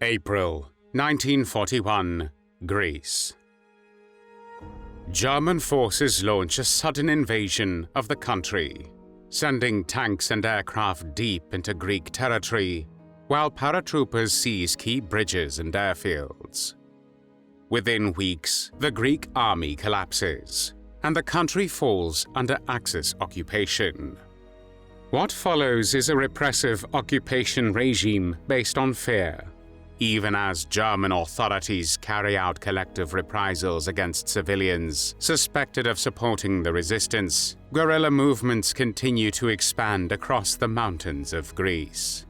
April 1941, Greece. German forces launch a sudden invasion of the country, sending tanks and aircraft deep into Greek territory, while paratroopers seize key bridges and airfields. Within weeks, the Greek army collapses, and the country falls under Axis occupation. What follows is a repressive occupation regime based on fear, even as German authorities carry out collective reprisals against civilians suspected of supporting the resistance. Guerrilla movements continue to expand across the mountains of Greece.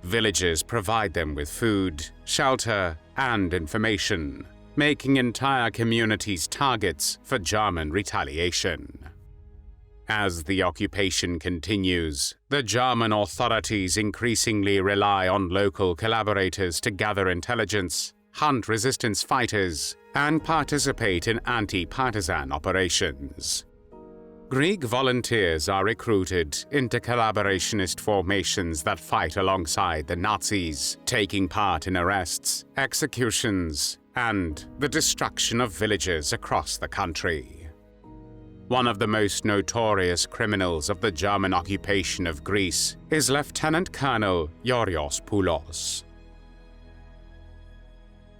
Villages provide them with food, shelter, and information, making entire communities targets for German retaliation. As the occupation continues, the German authorities increasingly rely on local collaborators to gather intelligence, hunt resistance fighters, and participate in anti-partisan operations. Greek volunteers are recruited into collaborationist formations that fight alongside the Nazis, taking part in arrests, executions, and the destruction of villages across the country. One of the most notorious criminals of the German occupation of Greece is Lieutenant Colonel Yorios Pulos.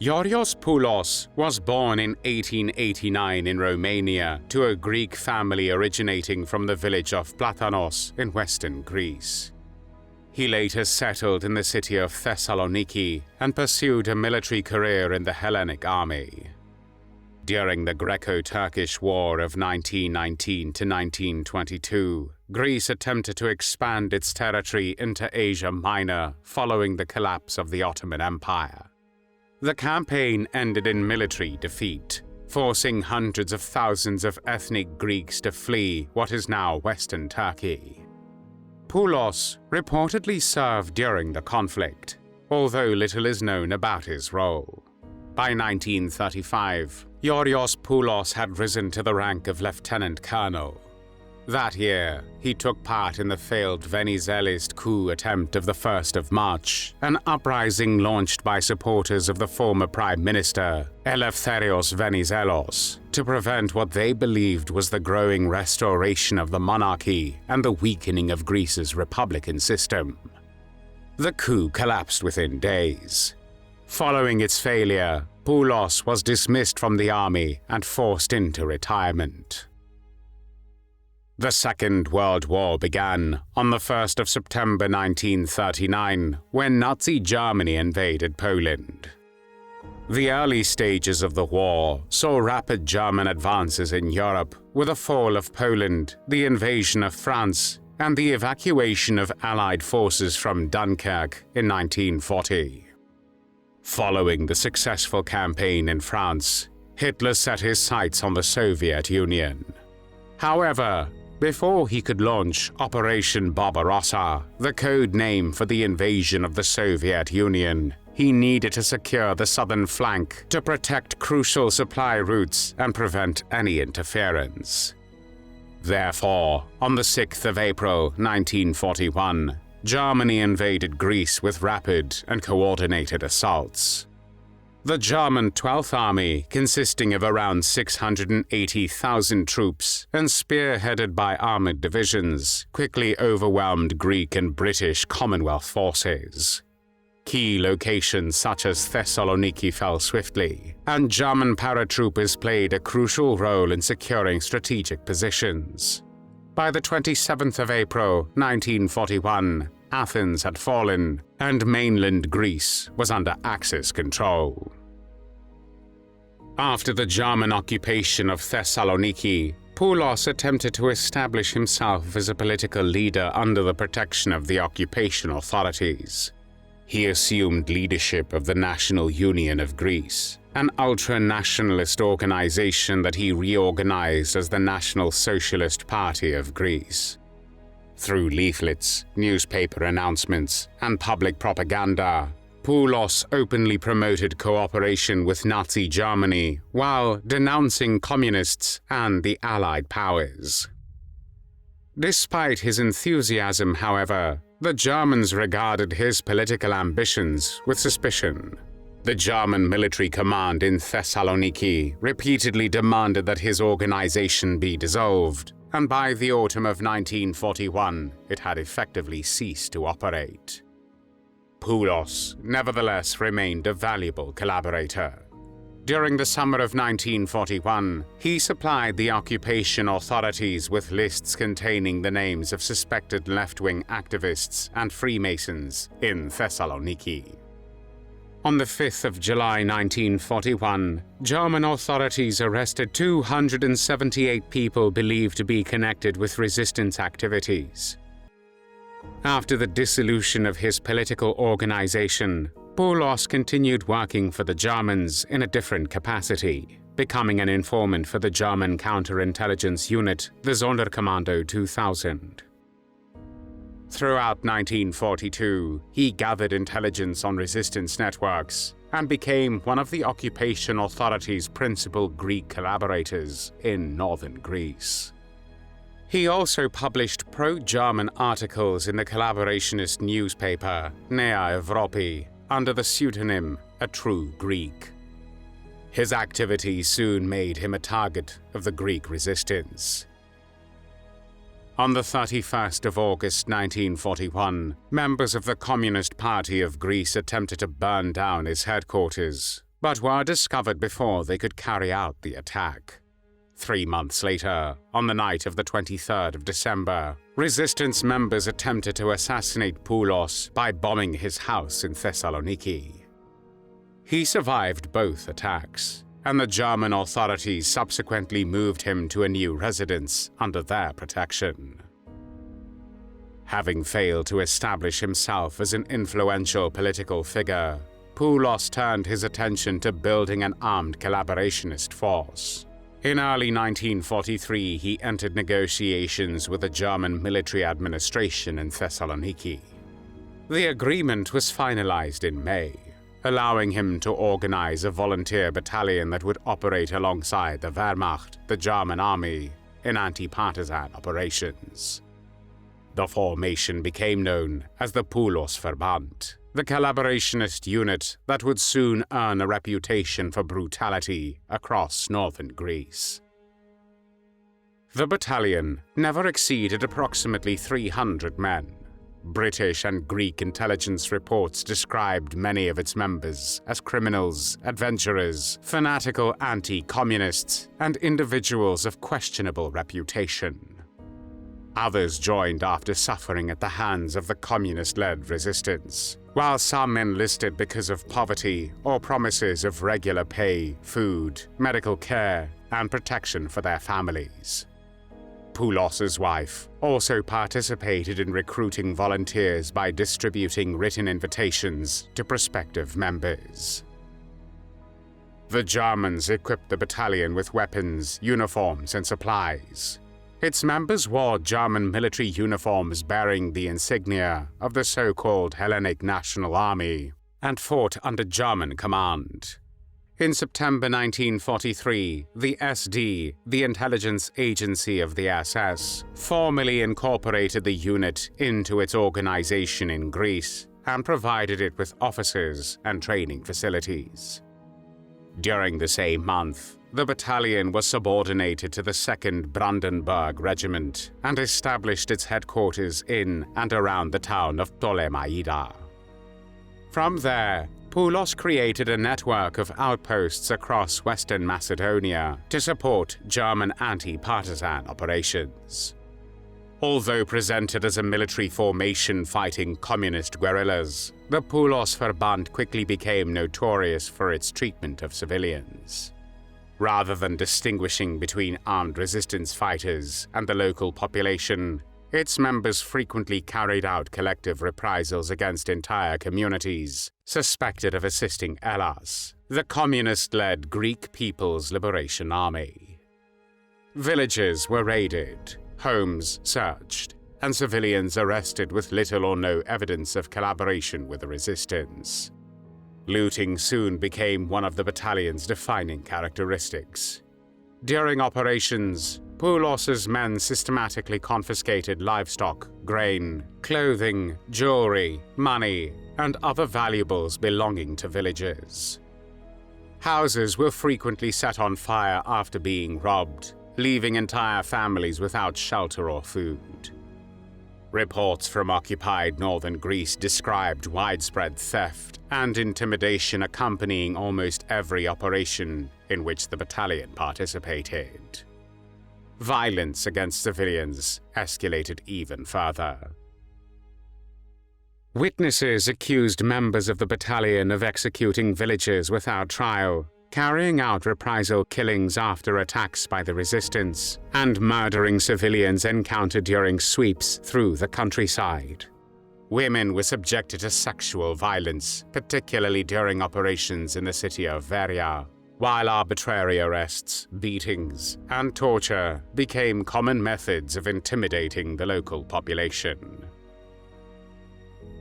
Yorios Pulos was born in 1889 in Romania to a Greek family originating from the village of Platanos in western Greece. He later settled in the city of Thessaloniki and pursued a military career in the Hellenic Army. During the Greco-Turkish War of 1919 to 1922, Greece attempted to expand its territory into Asia Minor following the collapse of the Ottoman Empire. The campaign ended in military defeat, forcing hundreds of thousands of ethnic Greeks to flee what is now Western Turkey. Poulos reportedly served during the conflict, although little is known about his role. By 1935, Yorios Poulos had risen to the rank of lieutenant colonel. That year, he took part in the failed Venizelist coup attempt of the 1st of March, an uprising launched by supporters of the former Prime Minister, Eleftherios Venizelos, to prevent what they believed was the growing restoration of the monarchy and the weakening of Greece's republican system. The coup collapsed within days. Following its failure, Poulos was dismissed from the army and forced into retirement. The Second World War began on the 1st of September 1939, when Nazi Germany invaded Poland. The early stages of the war saw rapid German advances in Europe, with the fall of Poland, the invasion of France, and the evacuation of Allied forces from Dunkirk in 1940. Following the successful campaign in France, Hitler set his sights on the Soviet Union. However, before he could launch Operation Barbarossa, the code name for the invasion of the Soviet Union, he needed to secure the southern flank to protect crucial supply routes and prevent any interference. Therefore, on the 6th of April 1941, Germany invaded Greece with rapid and coordinated assaults. The German 12th Army, consisting of around 680,000 troops and spearheaded by armored divisions, quickly overwhelmed Greek and British Commonwealth forces. Key locations such as Thessaloniki fell swiftly, and German paratroopers played a crucial role in securing strategic positions. By the 27th of April 1941, Athens had fallen, and mainland Greece was under Axis control. After the German occupation of Thessaloniki, Poulos attempted to establish himself as a political leader under the protection of the occupation authorities. He assumed leadership of the National Union of Greece, an ultra-nationalist organization that he reorganized as the National Socialist Party of Greece. Through leaflets, newspaper announcements, and public propaganda, Poulos openly promoted cooperation with Nazi Germany while denouncing communists and the Allied powers. Despite his enthusiasm, however, The Germans regarded his political ambitions with suspicion. The German military command in Thessaloniki repeatedly demanded that his organization be dissolved, and by the autumn of 1941, it had effectively ceased to operate. Poulos, nevertheless, remained a valuable collaborator. During the summer of 1941, he supplied the occupation authorities with lists containing the names of suspected left-wing activists and Freemasons in Thessaloniki. On the 5th of July 1941, German authorities arrested 278 people believed to be connected with resistance activities. After the dissolution of his political organization, Poulos continued working for the Germans in a different capacity, becoming an informant for the German counterintelligence unit, the Sonderkommando 2000. Throughout 1942, he gathered intelligence on resistance networks and became one of the occupation authorities' principal Greek collaborators in northern Greece. He also published pro-German articles in the collaborationist newspaper Nea Evropi under the pseudonym A True Greek. His activity soon made him a target of the Greek resistance. On the 31st of August 1941, members of the Communist Party of Greece attempted to burn down his headquarters, but were discovered before they could carry out the attack. 3 months later, on the night of the 23rd of December, resistance members attempted to assassinate Poulos by bombing his house in Thessaloniki. He survived both attacks, and the German authorities subsequently moved him to a new residence under their protection. Having failed to establish himself as an influential political figure, Poulos turned his attention to building an armed collaborationist force. In early 1943, he entered negotiations with the German military administration in Thessaloniki. The agreement was finalized in May, allowing him to organize a volunteer battalion that would operate alongside the Wehrmacht, the German army, in anti-partisan operations. The formation became known as the Poulos Verband, the collaborationist unit that would soon earn a reputation for brutality across northern Greece. The battalion never exceeded approximately 300 men. British and Greek intelligence reports described many of its members as criminals, adventurers, fanatical anti-communists, and individuals of questionable reputation. Others joined after suffering at the hands of the communist-led resistance, while some enlisted because of poverty or promises of regular pay, food, medical care, and protection for their families. Poulos's wife also participated in recruiting volunteers by distributing written invitations to prospective members. The Germans equipped the battalion with weapons, uniforms, and supplies. Its members wore German military uniforms bearing the insignia of the so-called Hellenic National Army and fought under German command. In September 1943, the SD, the intelligence agency of the SS, formally incorporated the unit into its organization in Greece and provided it with officers and training facilities. During the same month, the battalion was subordinated to the 2nd Brandenburg Regiment and established its headquarters in and around the town of Ptolemaida. From there, Poulos created a network of outposts across Western Macedonia to support German anti-partisan operations. Although presented as a military formation fighting communist guerrillas, the Poulos Verband quickly became notorious for its treatment of civilians. Rather than distinguishing between armed resistance fighters and the local population, its members frequently carried out collective reprisals against entire communities suspected of assisting Hellas, the communist-led Greek People's Liberation Army. Villages were raided, homes searched, and civilians arrested with little or no evidence of collaboration with the resistance. Looting soon became one of the battalion's defining characteristics. During operations, Poulos' men systematically confiscated livestock, grain, clothing, jewelry, money, and other valuables belonging to villagers. Houses were frequently set on fire after being robbed, leaving entire families without shelter or food. Reports from occupied northern Greece described widespread theft and intimidation accompanying almost every operation in which the battalion participated. Violence against civilians escalated even further. Witnesses accused members of the battalion of executing villagers without trial, carrying out reprisal killings after attacks by the resistance, and murdering civilians encountered during sweeps through the countryside. Women were subjected to sexual violence, particularly during operations in the city of Veria, while arbitrary arrests, beatings, and torture became common methods of intimidating the local population.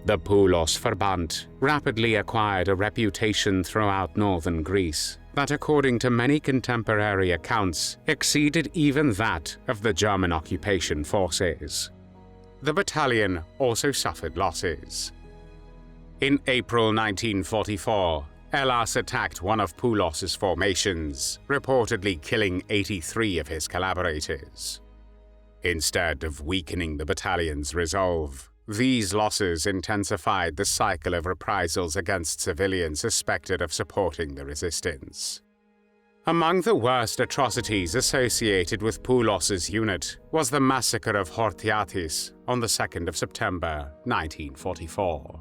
The Poulos Verband rapidly acquired a reputation throughout northern Greece that, according to many contemporary accounts, exceeded even that of the German occupation forces. The battalion also suffered losses. In April 1944, Hellas attacked one of Poulos' formations, reportedly killing 83 of his collaborators. Instead of weakening the battalion's resolve, these losses intensified the cycle of reprisals against civilians suspected of supporting the resistance. Among the worst atrocities associated with Poulos' unit was the massacre of Atrocities on the 2nd of September 1944.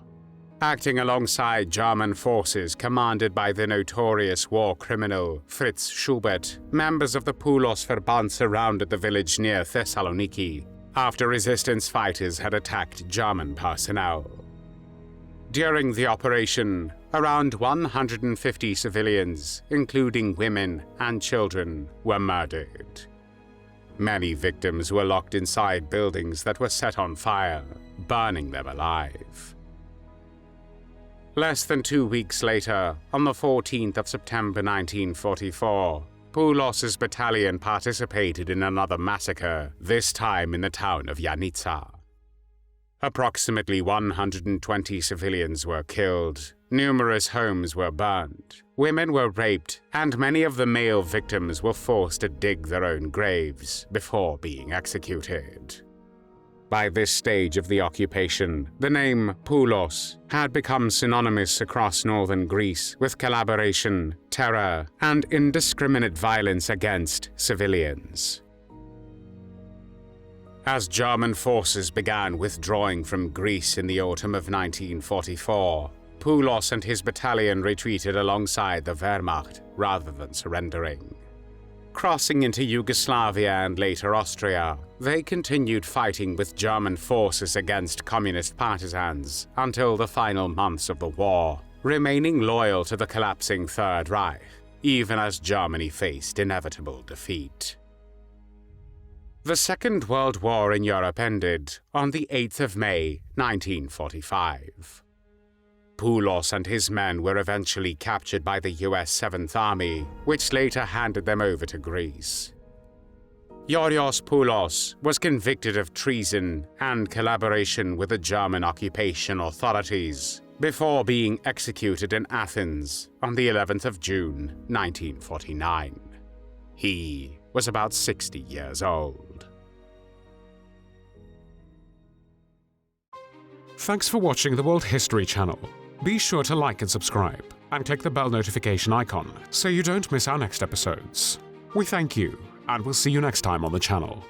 Acting alongside German forces commanded by the notorious war criminal Fritz Schubert, members of the Poulos Verband surrounded the village near Thessaloniki after resistance fighters had attacked German personnel. During the operation, around 150 civilians, including women and children, were murdered. Many victims were locked inside buildings that were set on fire, burning them alive. Less than 2 weeks later, on the 14th of September 1944, Poulos' battalion participated in another massacre, this time in the town of Yanitsa. Approximately 120 civilians were killed, numerous homes were burned, women were raped, and many of the male victims were forced to dig their own graves before being executed. By this stage of the occupation, the name Poulos had become synonymous across northern Greece with collaboration, terror, and indiscriminate violence against civilians. As German forces began withdrawing from Greece in the autumn of 1944, Poulos and his battalion retreated alongside the Wehrmacht rather than surrendering. Crossing into Yugoslavia and later Austria, they continued fighting with German forces against communist partisans until the final months of the war, remaining loyal to the collapsing Third Reich, even as Germany faced inevitable defeat. The Second World War in Europe ended on the 8th of May, 1945. Poulos and his men were eventually captured by the US 7th Army, which later handed them over to Greece. Yorios Pulos was convicted of treason and collaboration with the German occupation authorities before being executed in Athens on the 11th of June, 1949. He was about 60 years old. Thanks for watching the World History Channel. Be sure to like and subscribe, and click the bell notification icon so you don't miss our next episodes. We thank you, and we'll see you next time on the channel.